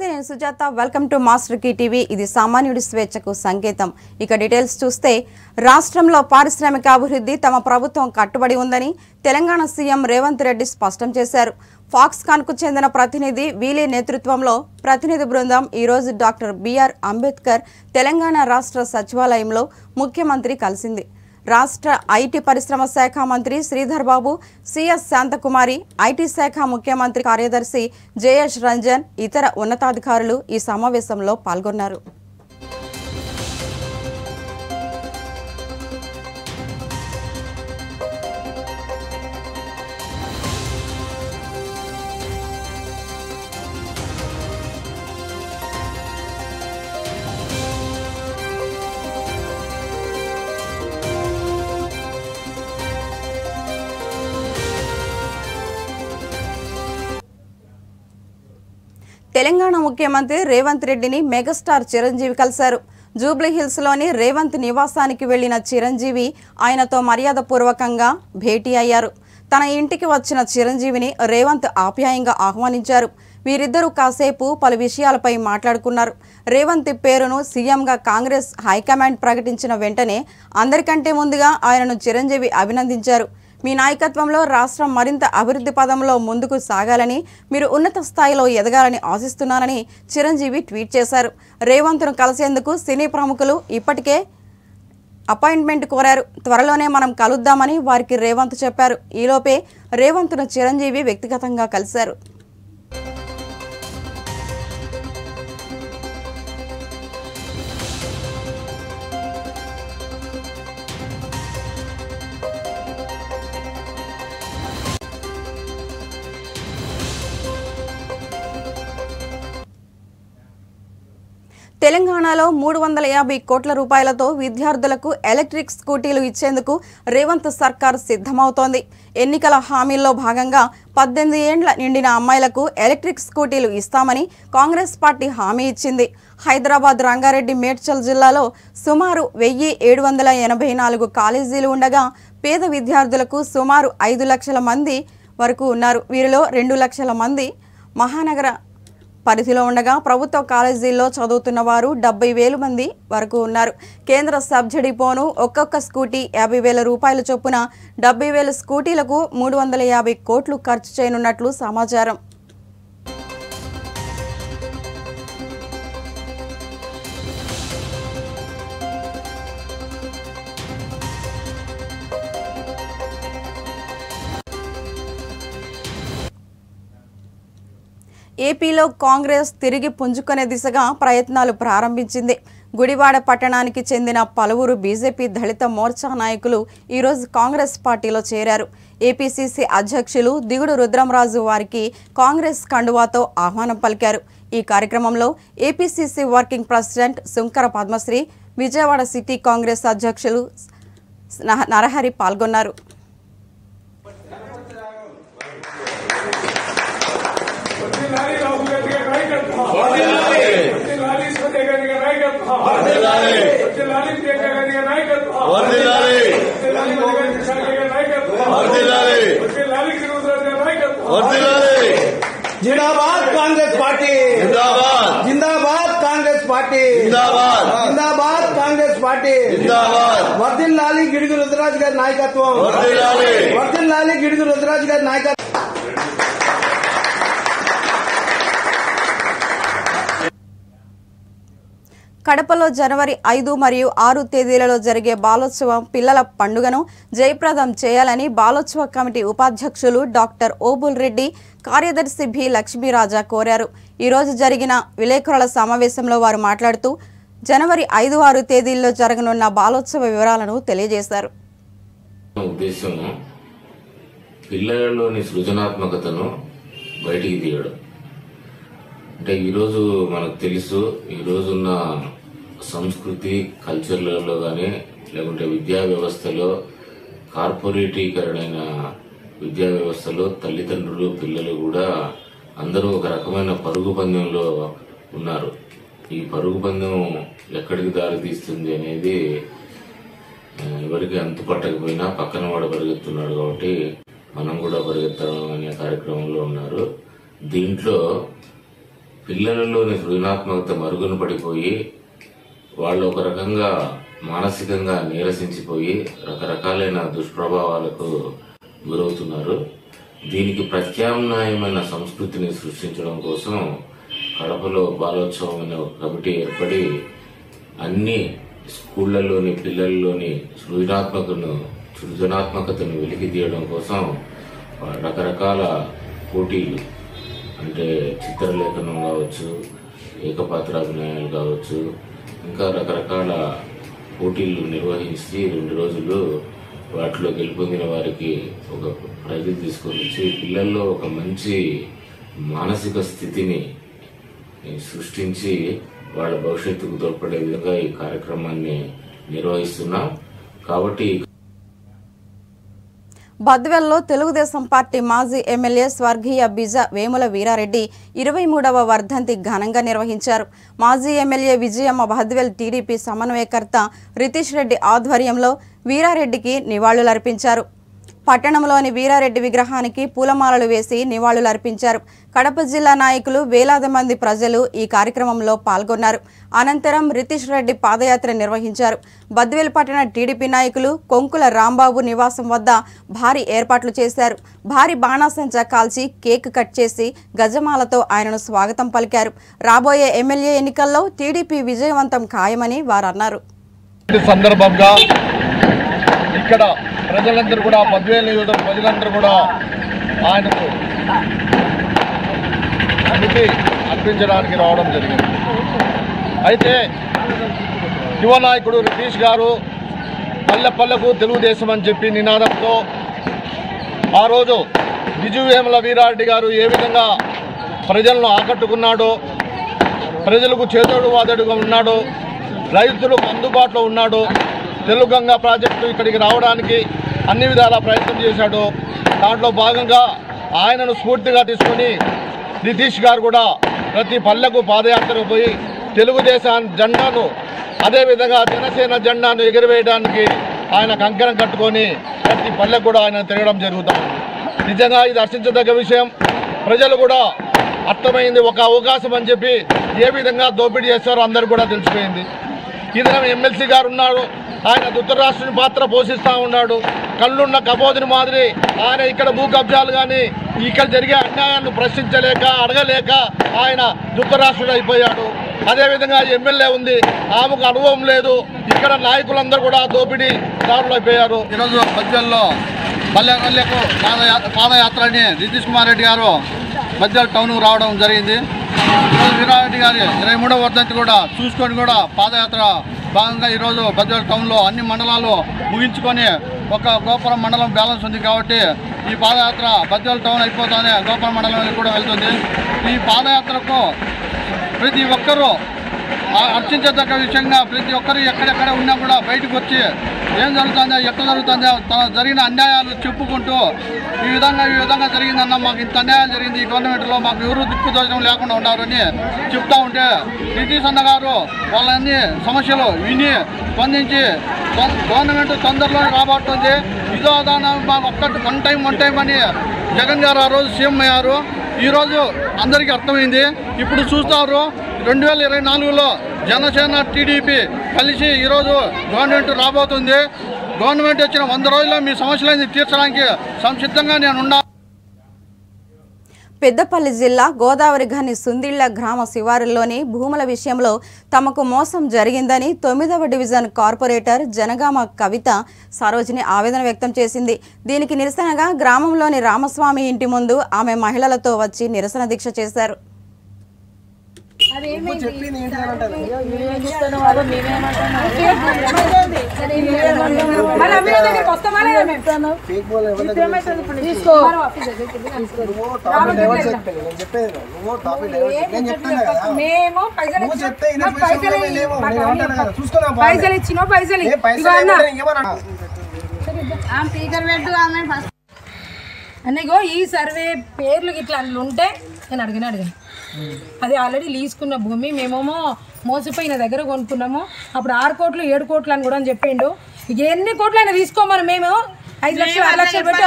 నమస్తే, నేను Sujatha. Welcome to master key TV. ఇది సామాన్యుడి స్వేచ్ఛకు సంకేతం. ఇక డీటెయిల్స్ చూస్తే, రాష్ట్రంలో పారిశ్రామిక అభివృద్ధి తమ ప్రభుత్వం కట్టుబడి ఉందని తెలంగాణ సీఎం రేవంత్ రెడ్డి స్పష్టం చేశారు. ఫాక్స్కాన్కు చెందిన ప్రతినిధి వీలీ నేతృత్వంలో ప్రతినిధి బృందం ఈరోజు డాక్టర్ బిఆర్ అంబేద్కర్ తెలంగాణ రాష్ట్ర సచివాలయంలో ముఖ్యమంత్రి కలిసింది. రాష్ట్ర ఐటీ పరిశ్రమ శాఖ మంత్రి శ్రీధర్ బాబు, సిఎస్ శాంతకుమారి, ఐటీ శాఖ ముఖ్యమంత్రి కార్యదర్శి జయేష్ రంజన్, ఇతర ఉన్నతాధికారులు ఈ సమావేశంలో పాల్గొన్నారు. తెలంగాణ ముఖ్యమంత్రి రేవంత్ రెడ్డిని మెగాస్టార్ చిరంజీవి కలిశారు. జూబ్లీహిల్స్లోని రేవంత్ నివాసానికి వెళ్లిన చిరంజీవి ఆయనతో మర్యాదపూర్వకంగా భేటీ అయ్యారు. తన ఇంటికి వచ్చిన చిరంజీవిని రేవంత్ ఆప్యాయంగా ఆహ్వానించారు. వీరిద్దరూ కాసేపు పలు విషయాలపై మాట్లాడుకున్నారు. రేవంత్ పేరును సీఎంగా కాంగ్రెస్ హైకమాండ్ ప్రకటించిన వెంటనే అందరికంటే ముందుగా ఆయనను చిరంజీవి అభినందించారు. మీ నాయకత్వంలో రాష్ట్రం మరింత అభివృద్ధి పదంలో ముందుకు సాగాలని, మీరు ఉన్నత స్థాయిలో ఎదగాలని ఆశిస్తున్నానని చిరంజీవి ట్వీట్ చేశారు. రేవంత్ను కలిసేందుకు సినీ ప్రముఖులు ఇప్పటికే అపాయింట్మెంట్ కోరారు. త్వరలోనే మనం కలుద్దామని వారికి రేవంత్ చెప్పారు. ఈలోపే రేవంత్ను చిరంజీవి వ్యక్తిగతంగా కలిశారు. తెలంగాణలో 350 కోట్ల రూపాయలతో విద్యార్థులకు ఎలక్ట్రిక్ స్కూటీలు ఇచ్చేందుకు రేవంత్ సర్కార్ సిద్ధమవుతోంది. ఎన్నికల హామీల్లో భాగంగా 18 ఏండ్ల నిండిన అమ్మాయిలకు ఎలక్ట్రిక్ స్కూటీలు ఇస్తామని కాంగ్రెస్ పార్టీ హామీ ఇచ్చింది. హైదరాబాద్, రంగారెడ్డి, మేడ్చల్ జిల్లాలో సుమారు 1784 కాలేజీలు ఉండగా పేద విద్యార్థులకు సుమారు 5 లక్షల మంది వరకు ఉన్నారు. వీరిలో 2 లక్షల మంది మహానగర పరిధిలో ఉండగా ప్రభుత్వ కాలేజీల్లో చదువుతున్న వారు 70,000 మంది వరకు ఉన్నారు. కేంద్ర సబ్సిడీ పోను ఒక్కొక్క స్కూటీ 50,000 రూపాయల చొప్పున 70,000 స్కూటీలకు 350 కోట్లు ఖర్చు చేయనున్నట్లు సమాచారం. ఏపీలో కాంగ్రెస్ తిరిగి పుంజుకునే దిశగా ప్రయత్నాలు ప్రారంభించింది. గుడివాడ పట్టణానికి చెందిన పలువురు బీజేపీ దళిత మోర్చా నాయకులు ఈరోజు కాంగ్రెస్ పార్టీలో చేరారు. ఏపీసీసీ అధ్యక్షులు దిగుడు రుద్రంరాజు వారికి కాంగ్రెస్ కండువాతో ఆహ్వానం పలికారు. ఈ కార్యక్రమంలో APCC working president Sunkara Padmasri, Vijayawada city Congress అధ్యక్షులు నరహరి పాల్గొన్నారు. जिंदाबाद कांग्रेस पार्टी, जिंदाबाद जिंदाबाद कांग्रेस पार्टी, जिंदाबाद जिंदाबाद कांग्रेस पार्टी, जिंदाबाद वर्दिल्लाली गिడుగు రుద్రరాజు గారి నాయకత్వం, వర్దిల్లాలి గిడుగు రుద్రరాజు గారి నాయకత్వం. కడపలో జనవరి 5 మరియు 6 తేదీలలో జరిగే బాలోత్సవం పిల్లల పండుగను జయప్రదం చేయాలని బాలోత్సవ కమిటీ ఉపాధ్యక్షులు డాక్టర్ ఓబుల్ రెడ్డి, కార్యదర్శి బి లక్ష్మీరాజా కోరారు. ఈరోజు జరిగిన విలేకరుల సమావేశంలో వారు మాట్లాడుతూ జనవరి 5, 6 తేదీల్లో జరగనున్న బాలోత్సవ వివరాలను తెలియజేశారు. పిల్లలలోని సృజనాత్మకతను బయటికి తీయడం అంటే ఈరోజు మనకు తెలుసు, ఈరోజున్న సంస్కృతి కల్చర్లలో కానీ లేకుంటే విద్యా వ్యవస్థలో కార్పొరేటీకరణైన విద్యా వ్యవస్థలో తల్లిదండ్రులు పిల్లలు కూడా అందరూ ఒక రకమైన పరుగు పందెంలో ఉన్నారు. ఈ పరుగు పందెం ఎక్కడికి దారి తీస్తుంది అనేది ఎవరికి అంతు పట్టకపోయినా పక్కన వాడు పరిగెత్తున్నాడు కాబట్టి మనం కూడా పరిగెత్తడం అనే కార్యక్రమంలో ఉన్నారు. దీంట్లో పిల్లలలోని సృజనాత్మకత మరుగున పడిపోయి వాళ్ళు ఒక రకంగా మానసికంగా నీరసించిపోయి రకరకాలైన దుష్ప్రభావాలకు గురవుతున్నారు. దీనికి ప్రత్యామ్నాయమైన సంస్కృతిని సృష్టించడం కోసం కడపలో బాలోత్సవం అనే ఒక కమిటీ ఏర్పడి అన్ని స్కూళ్లలోని పిల్లల్లోని సృజనాత్మకతను వెలికి తీయడం కోసం రకరకాల పోటీలు, అంటే చిత్రలేఖనం కావచ్చు, ఏకపాత్రాభినయాలు కావచ్చు, ఇంకా రకరకాల పోటీలు నిర్వహించి 2 రోజులు వాటిలో గెలుపొందిన వారికి ఒక ప్రైజ్ తీసుకొని వచ్చి పిల్లల్లో ఒక మంచి మానసిక స్థితిని సృష్టించి వాళ్ళ భవిష్యత్తుకు తోడ్పడే విధంగా ఈ కార్యక్రమాన్ని నిర్వహిస్తున్నాం. కాబట్టి బద్వేల్లో తెలుగుదేశం పార్టీ మాజీ ఎమ్మెల్యే స్వర్గీయ బిజ వేముల వీరారెడ్డి 23వ వర్ధంతి ఘనంగా నిర్వహించారు. మాజీ ఎమ్మెల్యే విజయమ్మ బద్వేల్ టీడీపీ సమన్వయకర్త రితీష్ రెడ్డి ఆధ్వర్యంలో వీరారెడ్డికి నివాళులర్పించారు. పట్టణంలోని వీరారెడ్డి విగ్రహానికి పూలమాలలు వేసి నివాళులర్పించారు. కడప జిల్లా నాయకులు వేలాది మంది ప్రజలు ఈ కార్యక్రమంలో పాల్గొన్నారు. అనంతరం రితీష్ రెడ్డి పాదయాత్ర నిర్వహించారు. బద్వేల్ పట్టణ టీడీపీ నాయకులు కొంకుల రాంబాబు నివాసం వద్ద భారీ ఏర్పాట్లు చేశారు. భారీ బాణాసంచా కాల్చి కేక్ కట్ చేసి గజమాలతో ఆయనను స్వాగతం పలికారు. రాబోయే ఎమ్మెల్యే ఎన్నికల్లో టీడీపీ విజయవంతం ఖాయమని వారు అన్నారు. సందర్భంగా ఇక్కడ ప్రజలందరూ కూడా బద్వేల్ నియోజకవర్గ ప్రజలందరూ కూడా ఆయనకు స్మృతి అర్పించడానికి రావడం జరిగింది. అయితే యువ నాయకుడు రితీష్ గారు పల్లె పల్లెకు తెలుగుదేశం అని చెప్పి నినాదంతో ఆ రోజు వేముల వీరారెడ్డి గారు ఏ విధంగా ప్రజలను ఆకట్టుకున్నాడో, ప్రజలకు చేదోడు వాదోడుగా ఉన్నాడో, రైతులకు అందుబాటులో ఉన్నాడో, తెలుగంగ ప్రాజెక్టు ఇక్కడికి రావడానికి అన్ని విధాలా ప్రయత్నం చేశాడు. దాంట్లో భాగంగా ఆయనను స్ఫూర్తిగా తీసుకొని రితీష్ గారు కూడా ప్రతి పల్లెకు పాదయాత్రకు పోయి తెలుగుదేశం జెండాను, అదేవిధంగా జనసేన జెండాను ఎగురవేయడానికి ఆయన కంకణం కట్టుకొని ప్రతి పల్లెకు కూడా ఆయన తిరగడం జరుగుతుంది. నిజంగా ఇది హర్షించదగ్గ విషయం. ప్రజలు కూడా అర్థమైంది, ఒక అవకాశం అని చెప్పి ఏ విధంగా దోపిడీ చేస్తారో అందరూ కూడా తెలిసిపోయింది. ఈ దినం ఎమ్మెల్సీ గారు ఉన్నారు, ఆయన ధృతరాష్ట్రుని పాత్ర పోషిస్తూ ఉన్నాడు. కళ్ళున్న కబోదిని మాదిరి ఆయన ఇక్కడ భూ కబ్జాలు కానీ ఇక్కడ జరిగే అన్యాయాన్ని ప్రశ్నించలేక అడగలేక ఆయన ధృతరాష్ట్రుడు అయిపోయాడు. అదేవిధంగా ఎమ్మెల్యే ఉంది, ఆమెకు అనుభవం లేదు. ఇక్కడ నాయకులందరూ కూడా దోపిడీ దారులు అయిపోయారు. ఈరోజు బద్వేల్లో పల్లె పల్లెకు పాదయాత్ర అని రితీష్ కుమార్ రెడ్డి గారు బద్వేల్ టౌన్కు రావడం జరిగింది. ఈరోజు వీరారెడ్డి గారి 23వ వర్ధంతి కూడా చూసుకొని కూడా పాదయాత్ర భాగంగా ఈరోజు బద్వేల్ టౌన్లో అన్ని మండలాలు ముగించుకొని ఒక గోపురం మండలం బ్యాలెన్స్ ఉంది కాబట్టి ఈ పాదయాత్ర బద్వేల్ టౌన్ అయిపోతానే గోపురం మండలంలో కూడా వెళ్తుంది. ఈ పాదయాత్రకు ప్రతి ఒక్కరూ అర్చించదగ్గ విషయంగా ప్రతి ఒక్కరు ఎక్కడెక్కడ ఉన్నా కూడా బయటకు వచ్చి ఏం జరుగుతుందో, ఎట్లా జరుగుతుందో, జరిగిన అన్యాయాలు చెప్పుకుంటూ ఈ విధంగా జరిగిందన్న, మాకు ఇంత అన్యాయం జరిగింది ఈ గవర్నమెంట్లో, మాకు ఎవరు దిక్కుదోచడం లేకుండా ఉన్నారని చెప్తా ఉంటే రితీష్ అన్న గారు వాళ్ళన్ని సమస్యలు విని స్పందించి గవర్నమెంట్ తొందరలోనే రాబోతుంది, ఇదో దాని వన్ టైం అని జగన్ గారు ఆ రోజు సీఎం అయ్యారు. ఈరోజు అందరికీ అర్థమైంది. ఇప్పుడు చూస్తారు 2024లో జనసేన టీడీపీ కలిసి ఈరోజు గవర్నమెంట్ రాబోతుంది. గవర్నమెంట్ వచ్చిన 100 రోజుల్లో మీ సమస్యలన్నీ తీర్చడానికి సంసిద్ధంగా నేనున్నా. పెద్దపల్లి జిల్లా గోదావరి ఘని సుందిళ్ల గ్రామ శివారుల్లోని భూముల విషయంలో తమకు మోసం జరిగిందని 9వ డివిజన్ కార్పొరేటర్ జనగామ కవిత సరోజిని ఆవేదన వ్యక్తం చేసింది. దీనికి నిరసనగా గ్రామంలోని రామస్వామి ఇంటి ముందు ఆమె మహిళలతో వచ్చి నిరసన దీక్ష చేశారు. పైసలు ఇచ్చినా పైసలు అన్నగో ఈ సర్వే పేర్లు ఇట్లా ఉంటే నేను అడిగాను. అది ఆల్రెడీ లీజుకున్న భూమి, మేమేమో మోసపోయిన దగ్గర కొనుక్కున్నాము. అప్పుడు 6 కోట్లు 7 కోట్లు అని కూడా అని చెప్పిండు. ఎన్ని కోట్లు అయినా తీసుకోమని మేము 5 లక్షలు 6 లక్షలు పెట్టి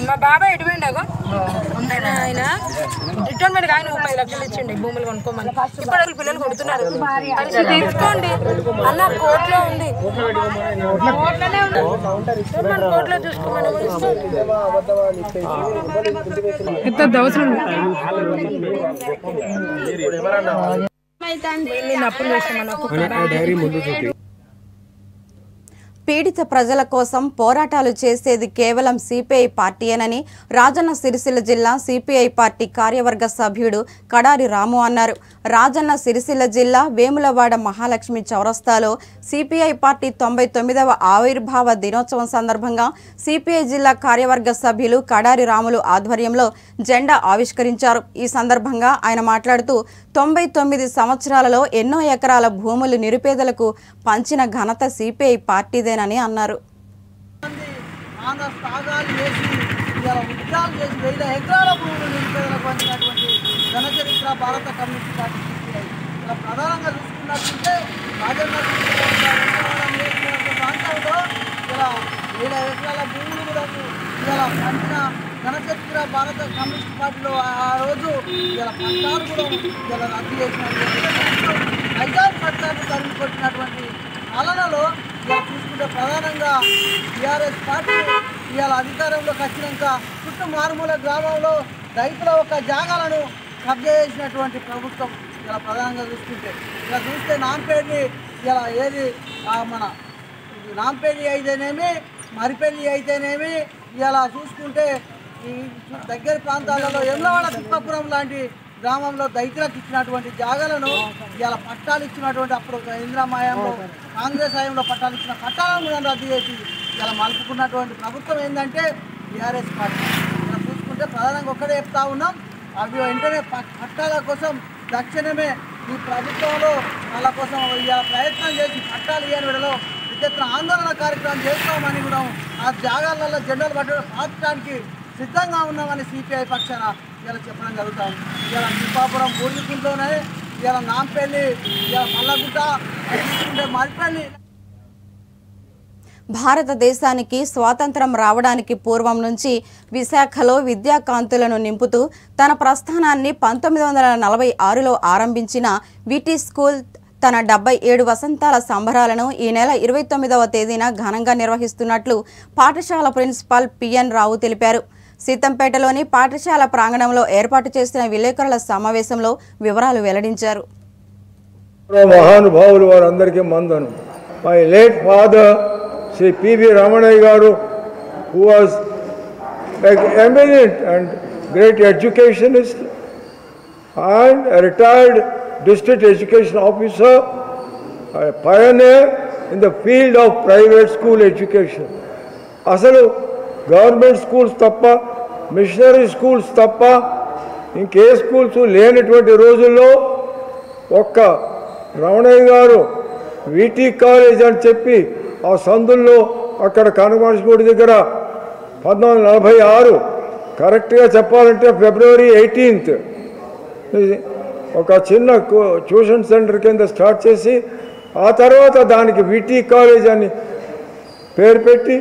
మా బాబాయ్ ఎటుపోయిండాగో ఆయన రిటైర్మెంట్ కానీ 30 లక్షలు ఇచ్చిండి భూములు కొనుక్కోమని. ఇప్పుడు పిల్లలు కొడుతున్నారు. పరిస్థితి తీసుకోండి అన్న కోర్టులో ఉంది, కోర్టులోనే ఉంది, మన కోర్టులో చూసుకోమని ఎంత అవసరం అప్పులు వేసామన్నా. పీడిత ప్రజల కోసం పోరాటాలు చేసేది కేవలం సిపిఐ పార్టీయేనని రాజన్న సిరిసిల్ల జిల్లా సిపిఐ పార్టీ కార్యవర్గ సభ్యుడు కడారి రాము అన్నారు. రాజన్న సిరిసిల్ల జిల్లా వేములవాడ మహాలక్ష్మి చౌరస్తాలో సిపిఐ పార్టీ 99వ ఆవిర్భావ దినోత్సవం సందర్భంగా సిపిఐ జిల్లా కార్యవర్గ సభ్యులు కడారి రాములు ఆధ్వర్యంలో జెండా ఆవిష్కరించారు. ఈ సందర్భంగా ఆయన మాట్లాడుతూ 99 సంవత్సరాలలో ఎన్నో ఎకరాల భూములు నిరుపేదలకు పంచిన ఘనత సిపిఐ పార్టీదేనని అన్నారు. భారత కమ్యూనిస్ట్ పార్టీ ప్రధానంగా చూసుకున్నట్టుంటే ప్రాంతంలో ఇలా 1000 ఎకరాల భూములు కూడా ఇలా పంచిన ఘనచరిత్ర భారత కమ్యూనిస్ట్ పార్టీలో ఆ రోజు ఇలా పట్టాలు కూడా ఇలా రద్దు చేసినటువంటి నైజాం సర్కార్ను తరిమి కొట్టినటువంటి పాలనలో ఇలా చూసుకుంటే ప్రధానంగా టీఆర్ఎస్ పార్టీ ఇవాళ అధికారంలోకి వచ్చినాక చుట్టూ మారుమూల గ్రామంలో రైతుల ఒక జాగాలను కబ్జా చేసినటువంటి ప్రభుత్వం ఇలా ప్రధానంగా చూసుకుంటే ఇలా చూస్తే నాంపేడ్ని ఇలా ఏది మన నాంపేడి అయితేనేమి మరిపల్లి అయితేనేమి ఇలా చూసుకుంటే ఈ దగ్గర ప్రాంతాలలో ఎమ్లవాడ తిప్పాపురం లాంటి గ్రామంలో దళితులకు ఇచ్చినటువంటి జాగాలను ఇలా పట్టాలు ఇచ్చినటువంటి అప్పుడు ఇందిరామాయంలో కాంగ్రెస్ హయాంలో పట్టాలు ఇచ్చిన పట్టాలను కూడా రద్దు చేసి ఇలా మలుపుకున్నటువంటి ప్రభుత్వం ఏంటంటే టీఆర్ఎస్ పార్టీ. ఇలా చూసుకుంటే ప్రధానంగా ఒక్కడే చెప్తా ఉన్నాం, అవి వెంటనే పట్టాల కోసం తక్షణమే ఈ ప్రభుత్వంలో వాళ్ళ కోసం ఇలా ప్రయత్నం చేసి పట్టాలు ఇయ్యని విడలో పెద్ద ఆందోళన కార్యక్రమం చేస్తామని కూడా ఆ జాగాలలో జెండాలు పార్చడానికి సిద్ధంగా ఉన్నామని సిపిఐ పక్షాన ఇలా చెప్పడం జరుగుతాం. ఇలా తిప్పాపురం బూర్లికుంటలోనే ఇలా నాంపల్లి ఇలా మల్లగుట్ట తీసుకుంటే మరిపల్లి. భారతదేశానికి స్వాతంత్రం రావడానికి పూర్వం నుంచి విశాఖలో విద్యాకాంతులను నింపుతూ తన ప్రస్థానాన్ని 1946లో ఆరంభించిన విటి స్కూల్ తన 77 వసంతాల సంబరాలను ఈ నెల 29వ తేదీన ఘనంగా నిర్వహిస్తున్నట్లు పాఠశాల ప్రిన్సిపాల్ పిఎన్ రావు తెలిపారు. సీతంపేటలోని పాఠశాల ప్రాంగణంలో ఏర్పాటు చేసిన విలేకరుల సమావేశంలో వివరాలు వెల్లడించారు. మహానుభావులు వారందరికీ మందను. My late father Shri P V Ramanaiah గారు, who was an eminent and great educationist and a retired district education officer, a pioneer in the field of private school education. అసలు గవర్నమెంట్ స్కూల్స్ తప్ప, మిషనరీ స్కూల్స్ తప్ప ఇంకే స్కూల్స్ లేనటువంటి రోజుల్లో ఒక్క రమణయ్య గారు విటి college అని చెప్పి ఆ సందుల్లో అక్కడ కనకమహేశ్వరి దగ్గర 1946 కరెక్ట్గా చెప్పాలంటే ఫిబ్రవరి 18th ఒక చిన్న ట్యూషన్ సెంటర్ కింద స్టార్ట్ చేసి ఆ తర్వాత దానికి విటి కాలేజ్ అని పేరు పెట్టి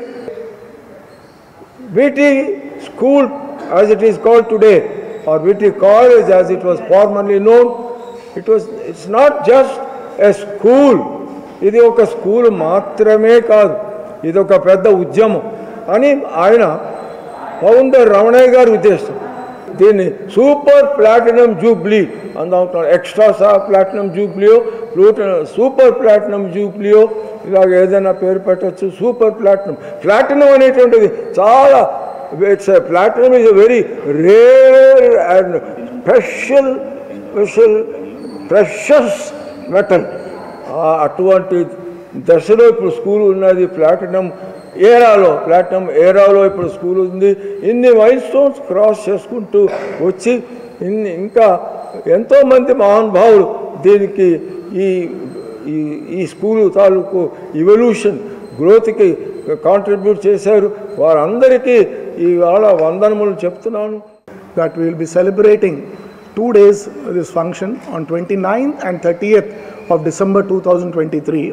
VT school as it is called today or VT college as it was formerly known, it's not just a school. ఇది ఒక స్కూల్ మాత్రమే కాదు, ఇది ఒక పెద్ద ఉద్యమం అని ఆయన ఫౌండర్ రమణయ్య గారి ఉద్దేశం. దీన్ని సూపర్ ప్లాటినం జూబ్లీ అందాం, ఎక్స్ట్రా ప్లాటినం జూబ్లీయో సూపర్ ప్లాటినం జూబ్లీయో ఇలాగ ఏదైనా పేరు పెట్టచ్చు. సూపర్ ప్లాటినం అనేటువంటిది చాలా platinum is a very rare and precious metal. అటువంటి దశలో ఇప్పుడు స్కూల్ ఉన్నది. ప్లాటినం ఏరాలో ఇప్పుడు స్కూల్ ఉంది. ఇన్ని మైల్ స్టోన్స్ క్రాస్ చేసుకుంటూ వచ్చి ఇంకా ఎంతోమంది మహానుభావులు దీనికి ఈ స్కూలు తాలూకు ఇవల్యూషన్ గ్రోత్కి కాంట్రిబ్యూట్ చేశారు. వారందరికీ ఇవాళ వందనములు చెప్తున్నాను. That we will be celebrating 2 days this function on 29th and 30th of December 2023.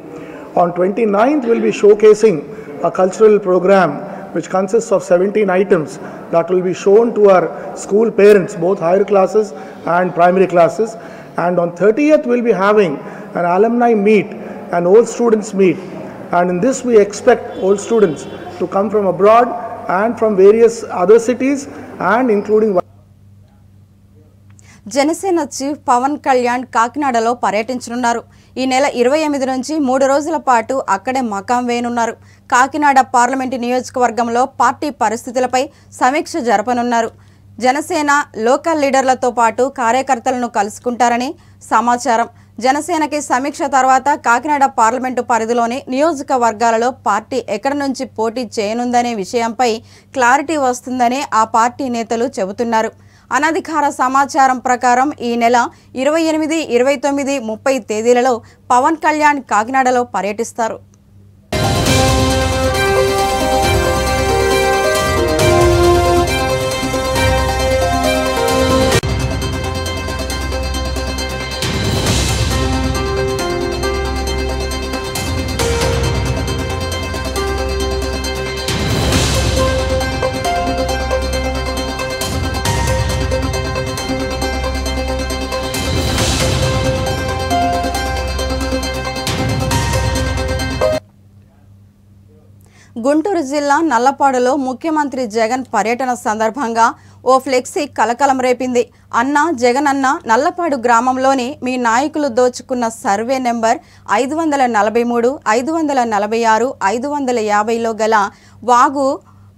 On 29th we will be showcasing a cultural program which consists of 17 items that will be shown to our school parents, both higher classes and primary classes. And on 30th, we'll be having an alumni meet, an old students meet. And in this, we expect old students to come from abroad and from various other cities and including Janasena chief Pawan Kalyan కాకినాడలో పర్యటించనున్నారు. ఈ నెల 28 నుంచి 3 రోజుల పాటు అక్కడే మకాం వేయనున్నారు. Kakinada parliament నియోజకవర్గంలో పార్టీ పరిస్థితులపై సమీక్ష జరపనున్నారు. జనసేన లోకల్ లీడర్లతో పాటు కార్యకర్తలను కలుసుకుంటారని సమాచారం. జనసేనకి సమీక్ష తర్వాత కాకినాడ పార్లమెంటు పరిధిలోని నియోజకవర్గాలలో పార్టీ ఎక్కడి నుంచి పోటీ చేయనుందనే విషయంపై క్లారిటీ వస్తుందని ఆ పార్టీ నేతలు చెబుతున్నారు. అనధికార సమాచారం ప్రకారం ఈ నెల 28, 29, 30 తేదీలలో పవన్ కళ్యాణ్ కాకినాడలో పర్యటిస్తారు. గుంటూరు జిల్లా నల్లపాడులో ముఖ్యమంత్రి జగన్ పర్యటన సందర్భంగా ఓ ఫ్లెక్సీ కలకలం రేపింది. అన్న జగన్ అన్న, నల్లపాడు గ్రామంలోని మీ నాయకులు దోచుకున్న సర్వే నెంబర్ 543, 546, 550లో గల వాగు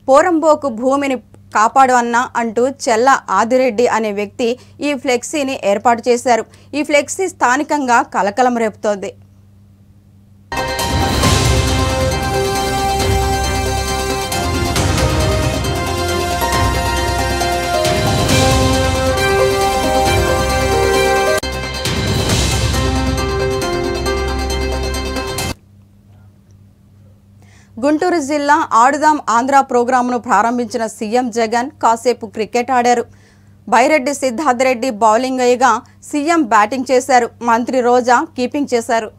పోరంబోకు భూమిని కాపాడు అన్న అంటూ చెల్ల ఆదిరెడ్డి అనే వ్యక్తి ఈ ఫ్లెక్సీని ఏర్పాటు చేశారు. ఈ ఫ్లెక్సీ స్థానికంగా కలకలం రేపుతోంది. గుంటూరు జిల్లా ఆడుదాం ఆంధ్ర ప్రోగ్రాంను ప్రారంభించిన సీఎం జగన్ కాసేపు క్రికెట్ ఆడారు. బైరెడ్డి సిద్ధార్థరెడ్డి బౌలింగ్ వేయగా సీఎం బ్యాటింగ్ చేశారు. మంత్రి రోజా కీపింగ్ చేశారు.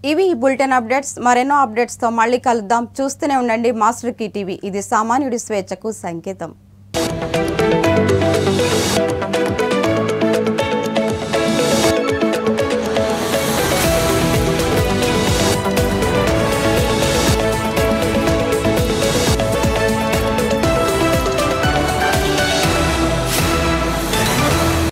ఇవి ఈ బులెటిన్ అప్డేట్స్. మరెన్నో అప్డేట్స్తో మళ్ళీ కలుద్దాం. చూస్తూనే ఉండండి మాస్టర్ కీ టీవీ. ఇది సామాన్యుడి స్వేచ్ఛకు సంకేతం.